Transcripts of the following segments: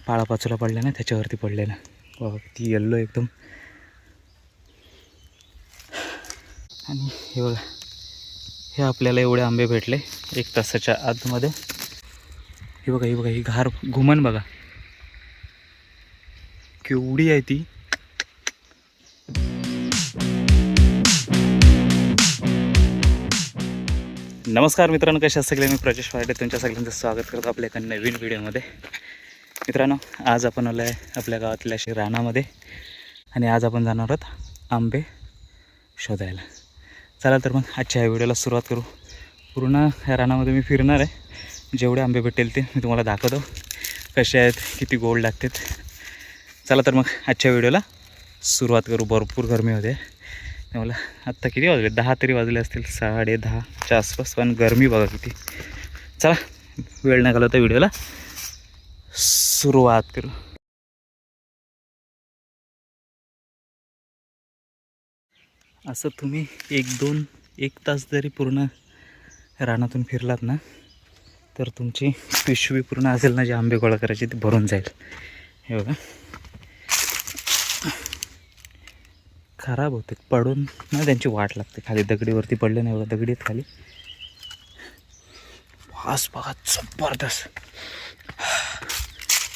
पाळापाचोला पडल्या ना त्याच्यावरती पडलेलं बाबा, ती येल्लो एकदम. आणि हे बघा, हे आपल्याला एवढे आंबे भेटले 1 तासाच्या आतमध्ये. हे बघा, ही बघा, ही घार घुमन बघा केवढी आहे ती. नमस्कार मित्रांनो, कशा सगळे, मी प्रजेश फाटे तुमच्या सगळ्यांचं स्वागत करतो आपल्या एका नवीन व्हिडिओमध्ये. मित्रांनो, आज आपण आलो आहे आपल्या गावातल्या अशी रानामध्ये आणि आज आपण जाणार आहोत आंबे शोधायला. चला तर मग आजच्या ह्या व्हिडिओला सुरुवात करू. पूर्ण ह्या रानामध्ये मी फिरणार आहे, जेवढे आंबे भेटेल ते मी तुम्हाला दाखवतो, कसे आहेत, किती गोड लागतात. चला तर मग आजच्या व्हिडिओला सुरुवात करू. भरपूर गरमी होते मला. आत्ता किती वाजले, 10 तरी वाजले असतील, 10:30च्या आसपास, पण गरमी बघा किती. चला वेळ नाही घालवता, व्हिडिओला सुरुवात करू. असं तुम्ही 1 तास जरी पूर्ण रानातून फिरलात ना, तर तुमची पिशवी पूर्ण असेल ना, जे आंबे गोळा करायचे ते भरून जाईल. हे बघा, खराब होते, पडून ना त्यांची वाट लागते. खाली दगडीवरती पडले नाही बघा, दगडी आहेत खाली. वास बघा जबरदस्त.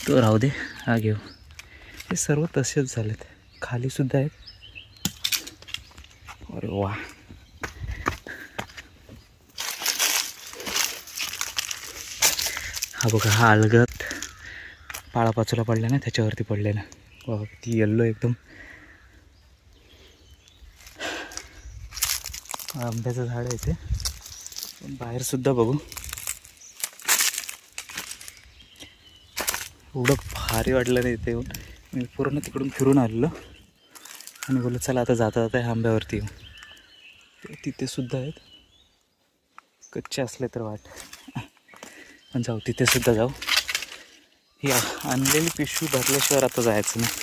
तो राहू दे, हा घेऊ. हे सर्व तसेच झालेत, खाली सुद्धा आहेत. अरे वा, हा बघा, हा अलगत पाळापाचोला पडला ना त्याच्यावरती पडलेला बघा, ती येल्लो एकदम. आंब्याचं झाड आहे ते, पण बाहेर सुद्धा बघू, एवढं भारी वाटलं नाही ते. मी पूर्ण तिकडून फिरून आलेलो आणि बोललो चला आता जाता जाता आंब्यावरती येऊ. तिथे सुद्धा आहेत, कच्चे असले तर वाट, पण जाऊ, तिथे सुद्धा जाऊ. ही आणलेली पिशवी भरल्याशिवाय आता जायचं नाही.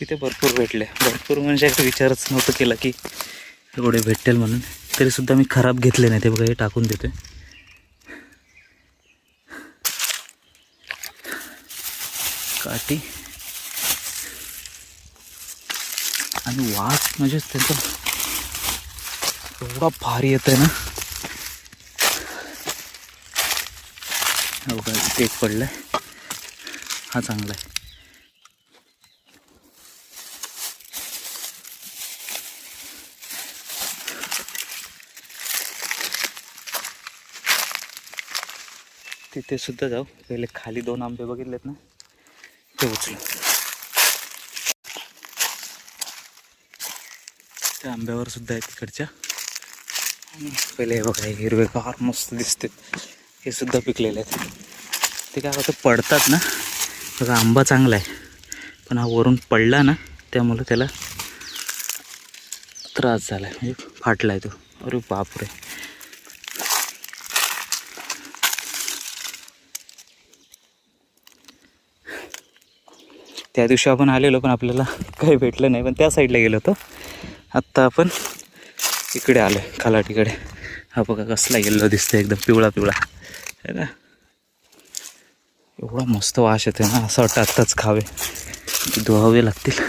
तिथे भरपूर भेटले, भरपूर म्हणजे विचारच नव्हतं केला की एवढे भेटेल म्हणून. तरीसुद्धा मी खराब घेतले नाही ते बघा, हे टाकून देतोय. काठी आणि वास म्हणजे त्यांचा एवढा भारी येत आहे ना. बघा, एक पडलाय, हा चांगला आहे. तिथे सुद्धा जाऊ. पहिले खाली 2 आंबे बघितलेत ना, ते उचलू. त्या आंब्यावर सुद्धा आहे तिकडच्या. आणि पहिले हे बघा, हिरवेगार मस्त दिसते, हे सुद्धा पिकलेले आहेत. ते काय होतं, पडतात ना बघा, आंबा चांगला आहे पण हा वरून पडला ना, त्यामुळे त्याला त्रास झाला आहे, म्हणजे फाटला आहे तो. अरे बापरे, त्या दिवशी आपण आलेलो पण आपल्याला काही भेटलं नाही, पण त्या साईडला गेलो होतो. आत्ता आपण इकडे आलो आहे, खालाटीकडे. हा बघा कसला येल्लो दिसतं, एकदम पिवळा पिवळा आहे ना. एवढा मस्त वास येते ना, असं वाटतं आत्ताच खावे, धुवावे लागतील.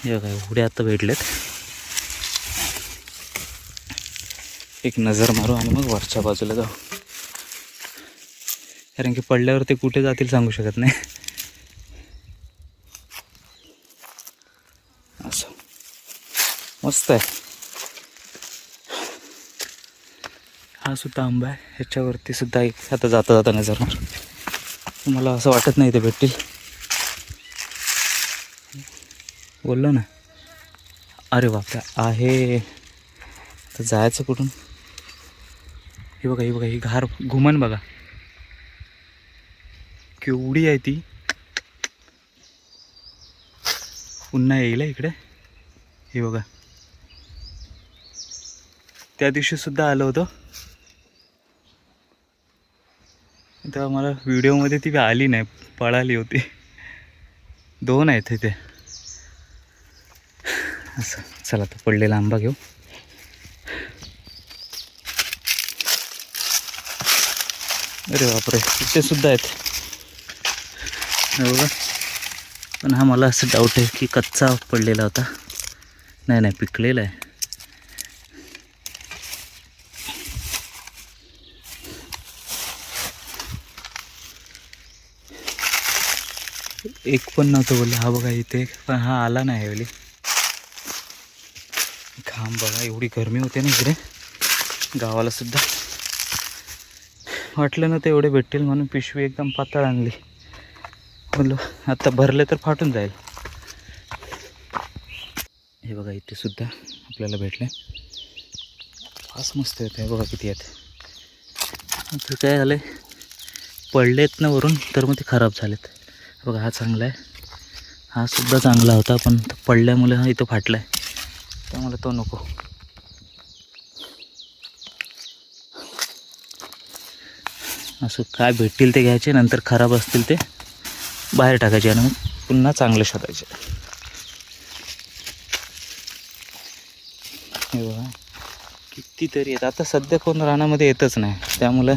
हे बघा, एवढे आता भेटलेत. एक नजर मारू आणि मग वरच्या बाजूला जाऊ, कारण की पडल्यावर ते कुठे जातील सांगू शकत नाही. असं मस्त आहे. हा सुद्धा आंबा आहे, ह्याच्यावरती सुद्धा एक आता जाता जाता नजर मार. मला असं वाटत नाही ते भेटतील, बोललो ना. अरे बापरे, आहे तर जायचं कुठून. हे बघा, ही बघा, ही घार घुमन बघा केवढी आहे ती. पुन्हा येईल इकडे. हे बघा, त्या दिवशी सुद्धा आलो होतो तेव्हा मला व्हिडिओमध्ये ती आली नाही, पळाली होती. 2 आहेत इथे. असं चला, तर पडलेला आंबा घेऊ. अरे बापरे, इथे सुद्धा आहेत हे बघा. पण हा मला असं डाऊट आहे की कच्चा पडलेला होता. नाही नाही, पिकलेला आहे. एक पण नव्हतं बोलले. हा बघा इथे, पण हा आला नाही ह्यावेळी. घाम बघा, एवढी गरमी होते ना इकडे गावाला सुद्धा. वाटलं नव्हतं एवढे भेटतील म्हणून पिशवी एकदम पातळ आणली. बोललो आता भरले तर फाटून जाईल. हे बघा इथे सुद्धा आपल्याला भेटले. फास मस्त होते. हे बघा किती आहेत. ते काय झालं, पडलेत ना वरून तर मग ते खराब झालेत. बघा हा चांगला आहे. हा सुद्धा चांगला होता पण पडल्यामुळे हा इथं फाटला आहे. त्यामुळे तो नको. असं काय भेटतील ते घ्यायचे, नंतर खराब असतील ते बाहेर टाकायचे आणि मग पुन्हा चांगले शोधायचे. हे बघा कितीतरी आहेत. आता सध्या कोण रानामध्ये येतच नाही, त्यामुळं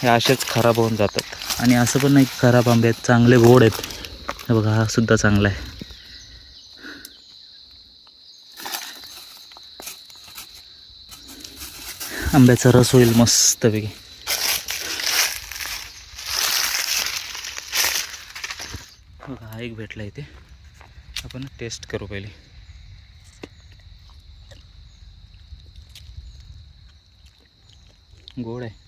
हे असेच खराब होऊन जातात. आणि असं पण नाही खराब आंबे आहेत, चांगले गोड आहेत. हे बघा हा सुद्धा चांगला आहे. आंब्याचा रस होईल मस्तपैकी. बघा हा एक भेटला इथे, आपण टेस्ट करू पहिले. गोड आहे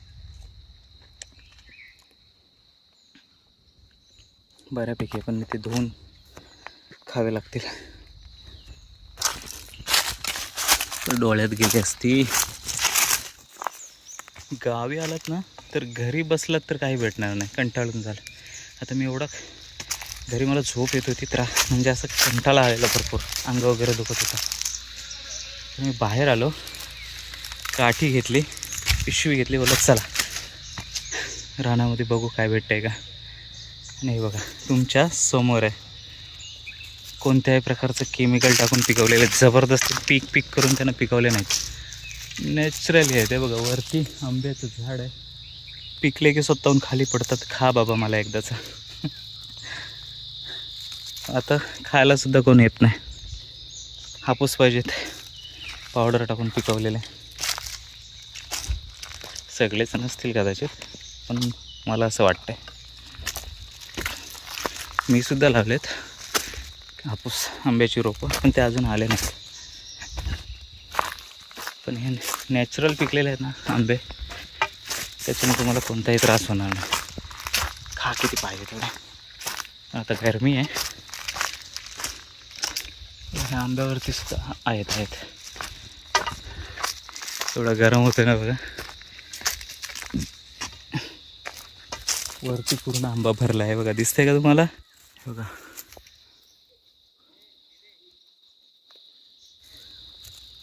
बऱ्यापैकी, पण मी ते धुवून खावे लागतील. डोळ्यात गेली असती. गावी आलात ना तर घरी बसलात तर काही भेटणार नाही, कंटाळून झालं. आता मी एवढा घरी मला झोप येत होती, म्हणजे असं कंटाळा आलेला भरपूर, अंग वगैरे दुखत होता. तर मी बाहेर आलो, काठी घेतली, पिशवी घेतली, बोलत चला रानामध्ये बघू काय भेटतंय का. नाही बघा तुमच्या समोर आहे, कोणत्याही प्रकारचं केमिकल टाकून पिकवलेलं जबरदस्त पीक करून त्यानं पिकवले नाहीत. नॅचरली आहे ते. बघा वरती आंब्याचं झाड आहे, पिकले की स्वतःहून खाली पडतात. खा बाबा मला एकदाचा. आता खायला सुद्धा कोण येत नाही. हापूस पाहिजेत पावडर टाकून पिकवलेले. सगळेच नसतील कदाचित, पण मला असं वाटतंय. मी सुद्धा लावलेत हापूस आंब्याची रोपं, पण ते अजून आले नाहीत. पण हे नॅचरल पिकलेले आहेत ना आंबे, त्याच्यामुळे तुम्हाला कोणताही त्रास होणार नाही. खा किती पाहिजे तेवढे. आता गरमी आहे, ह्या आंब्यावरती सुद्धा आहेत. एवढं गरम होतं ना बघा. वरती पूर्ण आंबा भरला आहे बघा, दिसतंय का तुम्हाला. बघा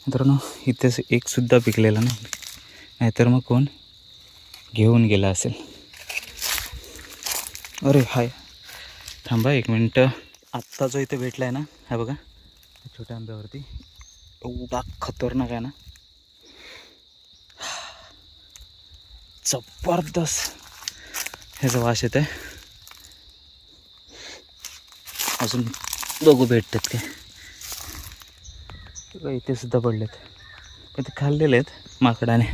मित्रांनो, इथे एक सुद्धा पिकलेला नाही, नाहीतर मग कोण घेऊन गेला असेल. अरे हाय, थांबा एक मिनटं. आत्ता जो इथे भेटला आहे ना, हा बघा छोट्या आंब्यावरती एवढा खतरनाक आहे ना, जबरदस्त ह्याचा वास येत आहे. अजून बघू भेटतात काय. इथे सुद्धा पडलेत, पण ते खाल्लेले आहेत माकडाने.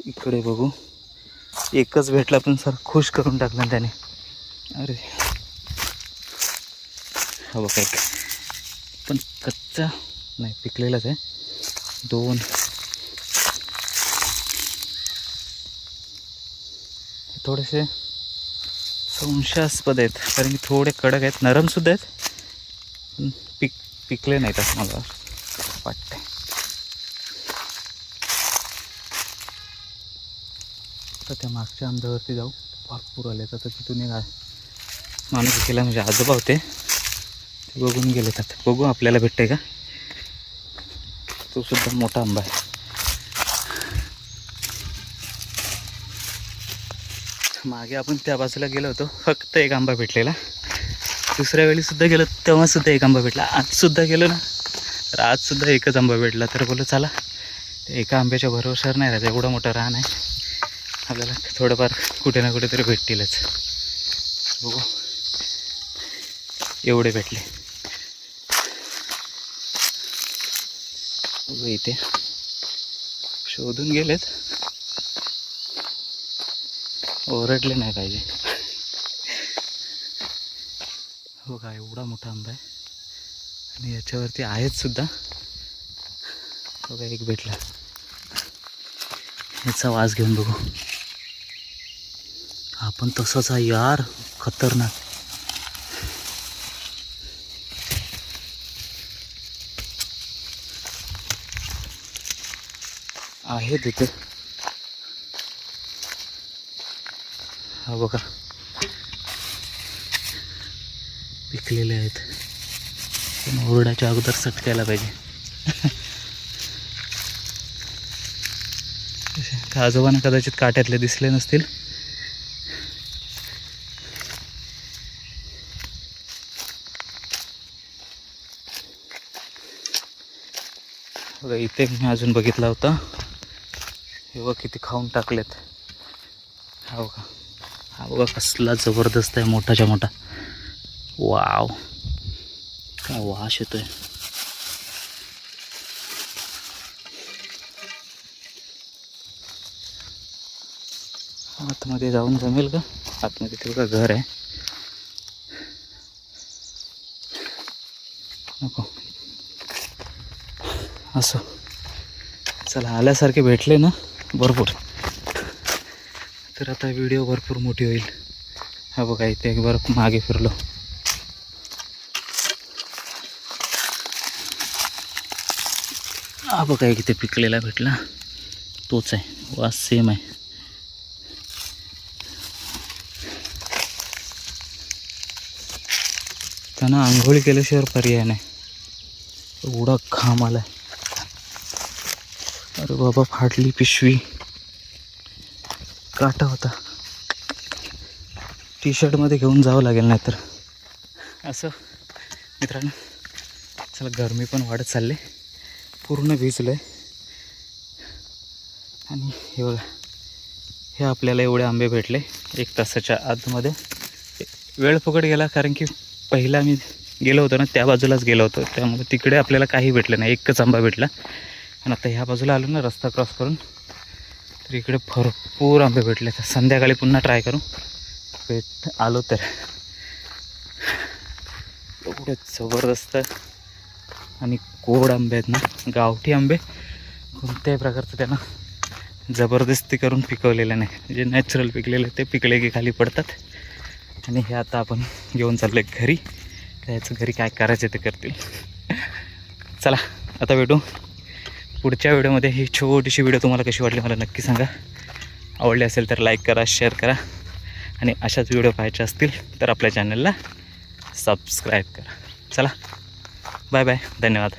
इकडे बघू, एकच भेटला पण सर खुश करून टाकला त्याने. अरे हा बघा एक, पण कच्चा नाही, पिकलेलाच आहे. 2 थोडेसे संशयास्पद आहेत, कारण की थोडे कडक आहेत, नरम सुद्धा आहेत, पण पिकले नाहीत असं मला वाटतंय. तर त्या मागच्या आंब्यावरती जाऊ, भरपूर आले. तर तिथून एक माणूस गेला, म्हणजे आजोबा होते, ते बघून गेलेत. आता बघू आपल्याला भेटतंय का. तो सुद्धा मोठा आंबा आहे. मागे आपण त्या बाजूला गेलो होतो, फक्त एक आंबा भेटलेला. दुसऱ्या वेळी सुद्धा गेलो तेव्हा सुद्धा एक आंबा भेटला. आज सुद्धा गेलो ना तर आज सुद्धा एकच आंबा भेटला. तर बोललो चला एका आंब्याच्या भरोश्यावर नाही राहायचं, एवढं मोठं रान आहे. आपल्याला थोडंफार कुठे ना कुठे तरी भेटतीलच. बघू एवढे भेटले. बघू इथे शोधून गेलेत, ओरडले नाही पाहिजे. हो का, एवढा मोठा आंबा आहे आणि याच्यावरती आहेत सुद्धा. बघा एक भेटला, याचा वास घेऊन बघू. हा पण तसाच आहे यार, खतरनाक. आहे तिथे. हा बघा पिकलेले आहेत, पण ओरडाच्या अगोदर सटकायला पाहिजे. आजोबांना कदाचित काट्यातले दिसले नसतील. बघा इथे मी अजून बघितला होता, हे बघा किती खाऊन टाकलेत. हा बघा, हा बघा कसला जबरदस्त आहे, मोठाच्या मोठा. वाव, काय वास येतोय. आतमध्ये जाऊन जमेल का? आतमध्ये ते बघा घर आहे. नको असं. चला, आल्यासारखे भेटले ना भरपूर, तर आता व्हिडिओ भरपूर मोठी होईल. हा बघा इथे एक बार मागे फिरलो. हा बघा एक इथे पिकलेला भेटला, तोच आहे, वास सेम आहे. त्यांना आंघोळी केल्याशिवाय पर्याय नाही, एवढा घाम आलाय. अरे बाबा, फाटली पिशवी, काटा होता. टी शर्टमध्ये घेऊन जावं लागेल नाही तर. असं मित्रांनो, चला गरमी पण वाढत चालली, पूर्ण भिजलो आहे. आणि हे बघा, हे आपल्याला एवढे आंबे भेटले 1 तासाच्या आतमध्ये. वेळ फुकट गेला, कारण की पहिला मी गेलो होतो ना त्या बाजूलाच गेलो होतो, त्यामुळे तिकडे आपल्याला काही भेटलं नाही, एकच आंबा भेटला. आणि आता ह्या बाजूला आलो ना रस्ता क्रॉस करून, तर इकडे भरपूर आंबे भेटले. तर संध्याकाळी पुन्हा ट्राय करू, आलो तर. एवढे जबरदस्त आणि गोड आंबे आहेत ना, गावठी आंबे. कोणत्याही प्रकारचं त्यांना जबरदस्ती करून पिकवलेलं नाही, जे नॅचरल पिकलेले ते पिकले की खाली पडतात. आणि हे आता आपण घेऊन चाललो आहे घरी, त्याचं घरी काय करायचं ते करतील. चला आता भेटू पुढच्या व्हिडिओमध्ये. ही छोटीशी व्हिडिओ तुम्हाला कशी वाटली मला नक्की सांगा. आवडली असेल तर लाईक करा, शेअर करा, आणि अशाच व्हिडिओ पाहायचे असतील तर आपल्या चॅनलला सबस्क्राईब करा. चला बाय बाय, धन्यवाद.